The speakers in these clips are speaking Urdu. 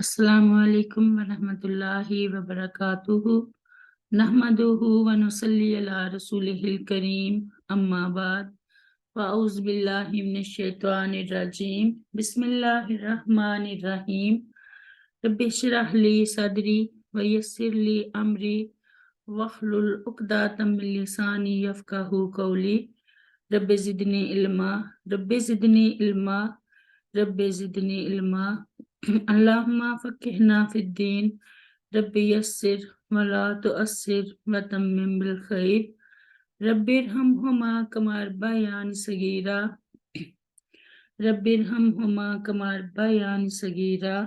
السلام علیکم ورحمۃ اللہ وبرکاتہ نحمدہ ونصلی علی رسولہ الکریم اما بعد فاعوذ باللہ من الشیطان الرجیم بسم اللہ الرحمن الرحیم رب اشرح لی صدری ویسر لی امری واحلل عقدۃ من لسانی یفقہوا قولی رب زدنی علما رب زدنی علما رب زدنی علما اللہم فقہنا فی الدین رب یسر ولا تعسر وتمم بالخیر رب ارحمہما کما ربیانی صغیرا رب ارحمہما کما ربیانی صغیرا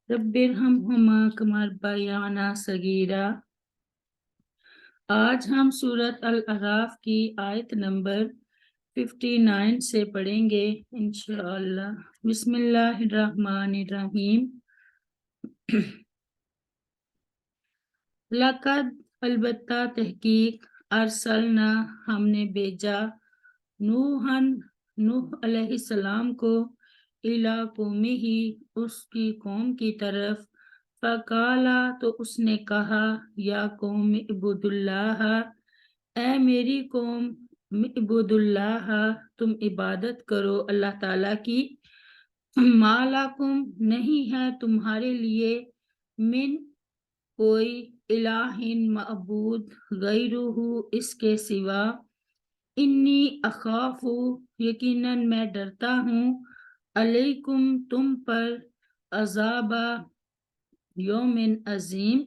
رب ارحمہما کما ربیانا صغیرا۔ آج ہم سورۃ الاعراف کی آیت نمبر 59 سے پڑھیں گے انشاءاللہ۔ بسم اللہ الرحمن الرحیم۔ لقد البتہ تحقیق ارسلنا ہم نے بھیجا نوح علیہ السلام کو الی قومہ اس کی قوم کی طرف، فقالا تو اس نے کہا یا قوم اعبدوا اللہ اے میری قوم اعبدوا اللہ تم عبادت کرو اللہ تعالیٰ کی، ما لکم نہیں ہے تمہارے لیے من کوئی الہ معبود غیرہ اس کے سوا، انی اخاف یقیناً میں ڈرتا ہوں علیکم تم پر عذاب یوم عظیم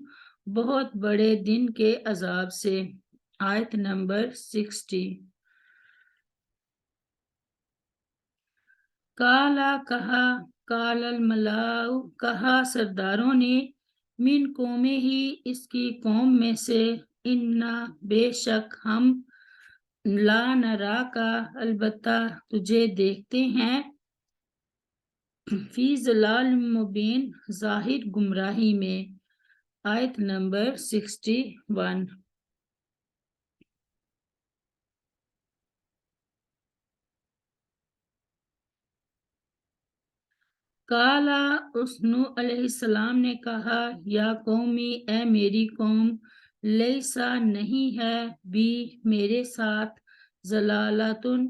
بہت بڑے دن کے عذاب سے۔ آیت نمبر 60۔ کالا کہا کال الملاء کہا سرداروں نے من قومے ہی اس کی قوم میں سے، انا بے شک ہم لا نرا کا البتہ تجھے دیکھتے ہیں فی ضلال مبین ظاہر گمراہی میں۔ آیت نمبر 61۔ کالا اس نوح علیہ السلام نے کہا یا قومی اے میری قوم، لیسا نہیں ہے بھی میرے ساتھ ضلالتن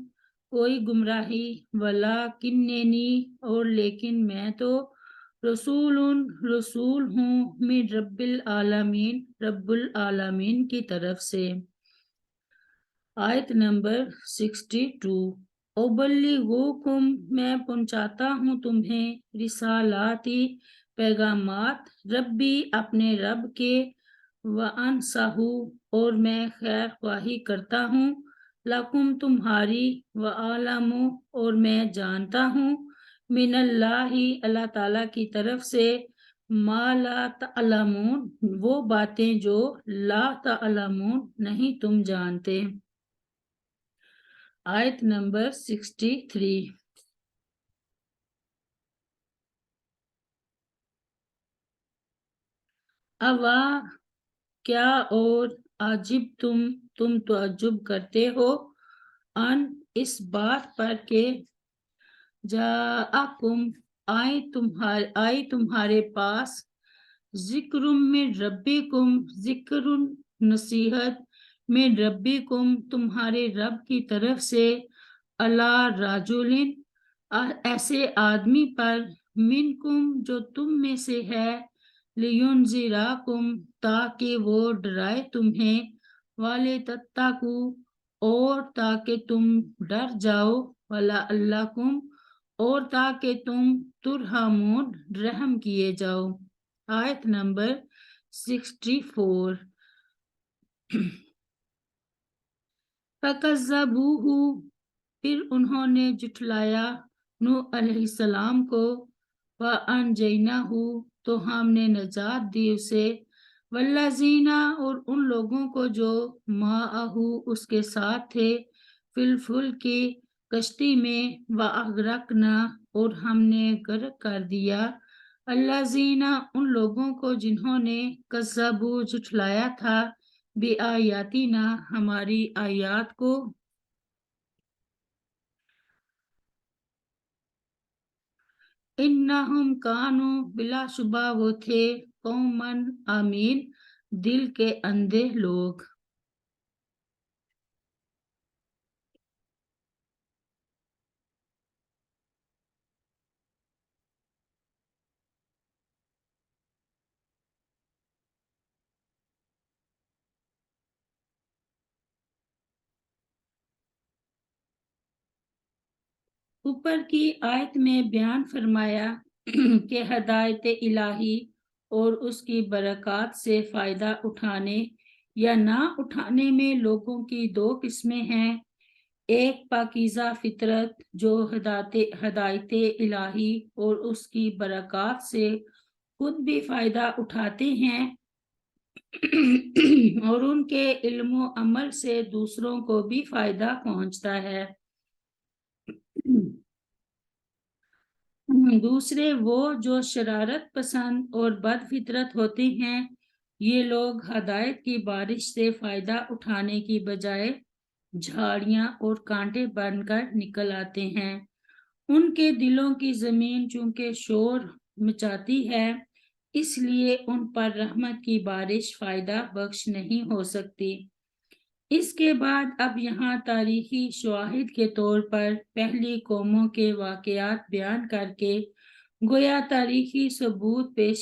کوئی گمراہی، ولیکننی اور لیکن میں تو رسول ہوں من رب العالمین رب العالمین کی طرف سے۔ آیت نمبر 62۔ ابلغکم میں پہنچاتا ہوں تمہیں رسالاتی پیغامات ربی اپنے رب کے، وانصح اور میں خیر خواہی کرتا ہوں لکم تمہاری، وعلم اور میں جانتا ہوں من اللہ اللہ تعالیٰ کی طرف سے، ما لا تعلمون وہ باتیں جو لا تعلمون نہیں تم جانتے۔ آیت نمبر 63۔ اوا کیا اور عجب تم تعجب کرتے ہو، ان اس بات پر کہ جاءکم آئی تمہارے پاس ذکر من ربکم ذکر نصیحت من ربکم تمہارے رب کی طرف سے، علی رجل ایسے آدمی پر، منکم جو تم میں سے ہے، لینذرکم تاکہ وہ ڈرائے تمہیں، ولتتقوا اور تاکہ تم ڈر جاؤ، ولعلکم اور تاکہ تم ترحمون رحم کیے جاؤ۔ آیت نمبر 64۔ فَكَذَّبُوهُ پھر انہوں نے جھٹلایا نوح علیہ السلام کو، وَأَنجَيْنَاهُ تو ہم نے نجات دی اسے، وَالَّذِينَ اور ان لوگوں کو جو مَعَهُ اس کے ساتھ تھے، فِي الْفُلْكِ کشتی میں، وَأَغْرَقْنَا اور ہم نے غرق کر دیا، الَّذِينَ ان لوگوں کو جنہوں نے کذبوا جھٹلایا تھا، بِآیاتِنَا ہماری آیات کو، انہم کانو، بلا شبہ وہ تھے، قومن آمین، دل کے اندھے لوگ۔ اوپر کی آیت میں بیان فرمایا کہ ہدایت الہی اور اس کی برکات سے فائدہ اٹھانے یا نہ اٹھانے میں لوگوں کی دو قسمیں ہیں۔ ایک پاکیزہ فطرت جو ہدایت الہی اور اس کی برکات سے خود بھی فائدہ اٹھاتے ہیں اور ان کے علم و عمل سے دوسروں کو بھی فائدہ پہنچتا ہے۔ دوسرے وہ جو شرارت پسند اور بد فطرت ہوتے ہیں۔ یہ لوگ ہدایت کی بارش سے فائدہ اٹھانے کی بجائے جھاڑیاں اور کانٹے بن کر نکل آتے ہیں۔ ان کے دلوں کی زمین چونکہ شور مچاتی ہے، اس لیے ان پر رحمت کی بارش فائدہ بخش نہیں ہو سکتی۔ اس کے بعد اب یہاں تاریخی شواہد کے طور پر پہلی قوموں کے واقعات بیان کر کے گویا تاریخی ثبوت پیش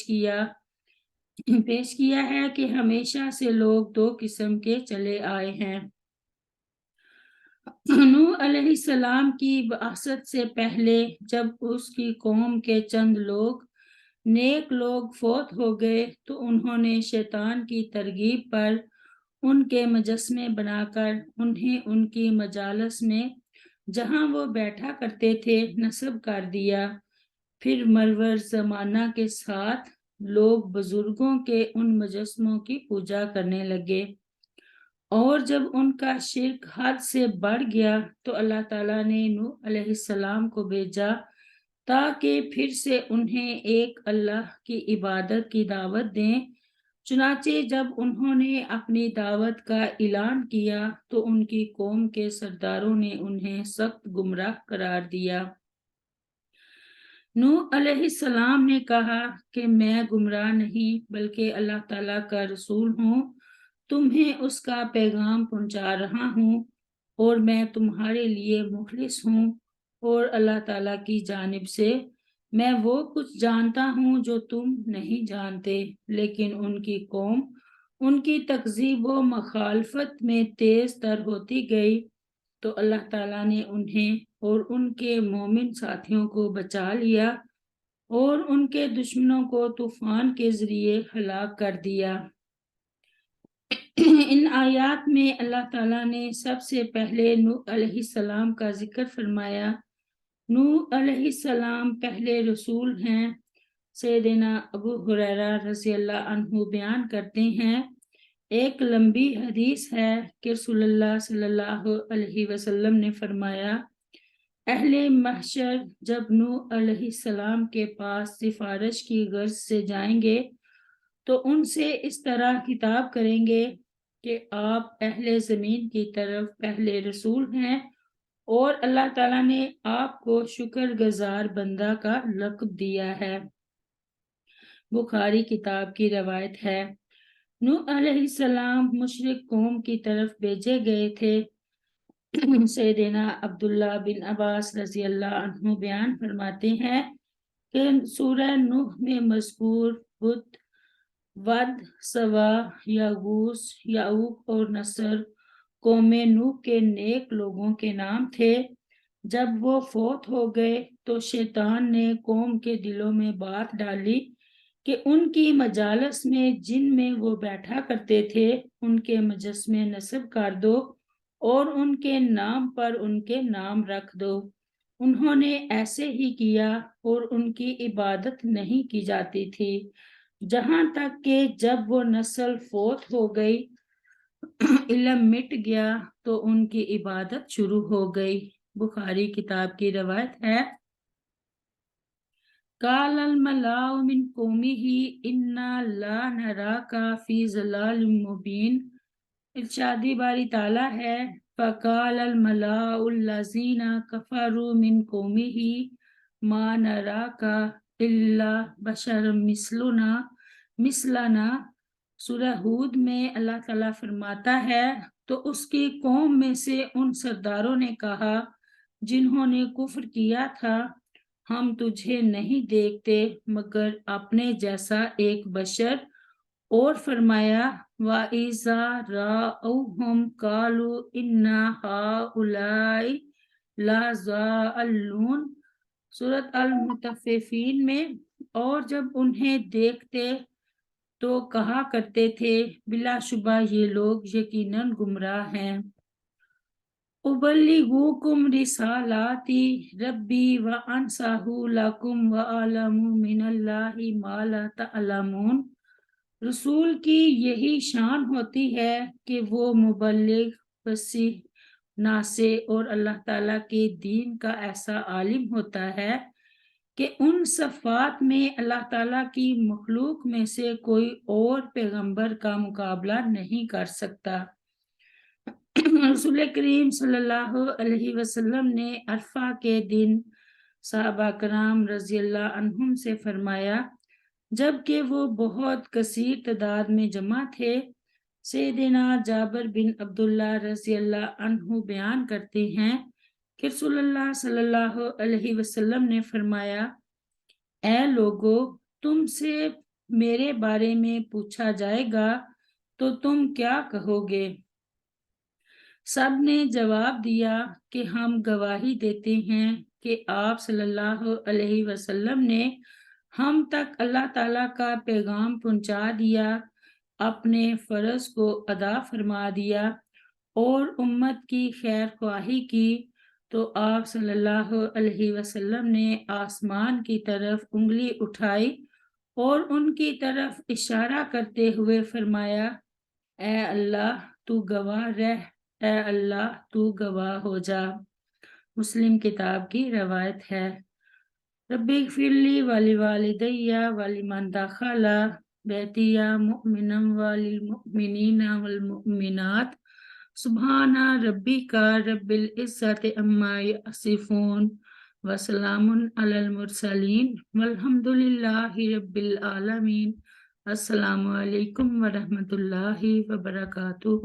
کیا ہے کہ ہمیشہ سے لوگ دو قسم کے چلے آئے ہیں۔ نوح علیہ السلام کی بعثت سے پہلے جب اس کی قوم کے چند نیک لوگ فوت ہو گئے تو انہوں نے شیطان کی ترغیب پر ان کے مجسمے بنا کر انہیں ان کی مجالس میں جہاں وہ بیٹھا کرتے تھے نصب کر دیا۔ پھر مرور زمانہ کے ساتھ لوگ بزرگوں کے ان مجسموں کی پوجا کرنے لگے، اور جب ان کا شرک حد سے بڑھ گیا تو اللہ تعالیٰ نے نوح علیہ السلام کو بھیجا تاکہ پھر سے انہیں ایک اللہ کی عبادت کی دعوت دیں۔ چنانچہ جب انہوں نے اپنی دعوت کا اعلان کیا تو ان کی قوم کے سرداروں نے انہیں سخت گمراہ قرار دیا۔ نوح علیہ السلام نے کہا کہ میں گمراہ نہیں بلکہ اللہ تعالیٰ کا رسول ہوں، تمہیں اس کا پیغام پہنچا رہا ہوں، اور میں تمہارے لیے مخلص ہوں، اور اللہ تعالیٰ کی جانب سے میں وہ کچھ جانتا ہوں جو تم نہیں جانتے۔ لیکن ان کی قوم ان کی تکذیب و مخالفت میں تیز تر ہوتی گئی تو اللہ تعالیٰ نے انہیں اور ان کے مومن ساتھیوں کو بچا لیا اور ان کے دشمنوں کو طوفان کے ذریعے ہلاک کر دیا۔ ان آیات میں اللہ تعالیٰ نے سب سے پہلے نوح علیہ السلام کا ذکر فرمایا۔ نوح علیہ السلام پہلے رسول ہیں۔ سیدنا ابو ہریرہ رضی اللہ عنہ بیان کرتے ہیں، ایک لمبی حدیث ہے کہ رسول اللہ صلی اللہ علیہ وسلم نے فرمایا، اہل محشر جب نوح علیہ السلام کے پاس سفارش کی غرض سے جائیں گے تو ان سے اس طرح خطاب کریں گے کہ آپ اہل زمین کی طرف پہلے رسول ہیں، اور اللہ تعالیٰ نے آپ کو شکر گزار بندہ کا لقب دیا ہے۔ بخاری کتاب کی روایت ہے، نوح علیہ السلام مشرک قوم کی طرف بھیجے گئے تھے۔ سیدنا عبداللہ بن عباس رضی اللہ عنہ بیان فرماتے ہیں کہ سورہ نوح میں مذکور بدھ، ود، سوا، یغوث، یعوق اور نصر قوم نوح کے نیک لوگوں کے نام تھے۔ جب وہ فوت ہو گئے تو شیطان نے قوم کے دلوں میں بات ڈالی کہ ان کی مجالس میں جن میں وہ بیٹھا کرتے تھے ان کے مجسمے نصب کر دو اور ان کے نام پر ان کے نام رکھ دو۔ انہوں نے ایسے ہی کیا اور ان کی عبادت نہیں کی جاتی تھی، جہاں تک کہ جب وہ نسل فوت ہو گئی، علم مٹ گیا تو ان کی عبادت شروع ہو گئی۔ بخاری کتاب کی روایت ہے، قال الملأ من قومه انا لا نراک فی ضلال مبین۔ ارشادی باری تعالیٰ ہے، فقال الملأ الذین کفروا من قومه ما نراکا الا بشر مثلنا۔ سورہ ہود میں اللہ تعالیٰ فرماتا ہے تو اس کی قوم میں سے ان سرداروں نے کہا جنہوں نے کفر کیا تھا، ہم تجھے نہیں دیکھتے مگر اپنے جیسا ایک بشر، اور فرمایا وَإِذَا رَأَوْهُمْ قَالُوا إِنَّ هَؤُلَاءِ لَضَالُّونَ۔ سورۃ المطففین میں، اور جب انہیں دیکھتے تو کہا کرتے تھے بلا شبہ یہ لوگ یقیناً گمراہ ہیں۔ أُبَلِّغُكُمْ رِسَالَاتِ رَبِّي وَأَنصَحُ لَكُمْ وَأَعْلَمُ مِنَ اللَّهِ مَا لَا تَعْلَمُونَ۔ رسول کی یہی شان ہوتی ہے کہ وہ مبلغ، فصیح، ناصح اور اللہ تعالیٰ کے دین کا ایسا عالم ہوتا ہے کہ ان صفات میں اللہ تعالیٰ کی مخلوق میں سے کوئی اور پیغمبر کا مقابلہ نہیں کر سکتا۔ رسول کریم صلی اللہ علیہ وسلم نے عرفہ کے دن صحابہ کرام رضی اللہ عنہم سے فرمایا جب کہ وہ بہت کثیر تعداد میں جمع تھے، سیدنا جابر بن عبداللہ رضی اللہ عنہ بیان کرتے ہیں کہ رسول اللہ صلی اللہ علیہ وسلم نے فرمایا اے لوگو، تم سے میرے بارے میں پوچھا جائے گا تو تم کیا کہو گے؟ سب نے جواب دیا کہ ہم گواہی دیتے ہیں کہ آپ صلی اللہ علیہ وسلم نے ہم تک اللہ تعالیٰ کا پیغام پہنچا دیا، اپنے فرض کو ادا فرما دیا اور امت کی خیر خواہی کی۔ تو آپ صلی اللہ علیہ وسلم نے آسمان کی طرف انگلی اٹھائی اور ان کی طرف اشارہ کرتے ہوئے فرمایا اے اللہ تو گواہ رہ، اے اللہ تو گواہ ہو جا۔ مسلم کتاب کی روایت ہے۔ ربی اغفر لی ولوالدی ولمن دخل بیتی مؤمنا وللمؤمنین والمؤمنات سبحان ربک رب العزت عما یصفون وسلام علی المرسلین والحمد للہ رب العالمین۔ السلام علیکم ورحمۃ اللہ وبرکاتہ۔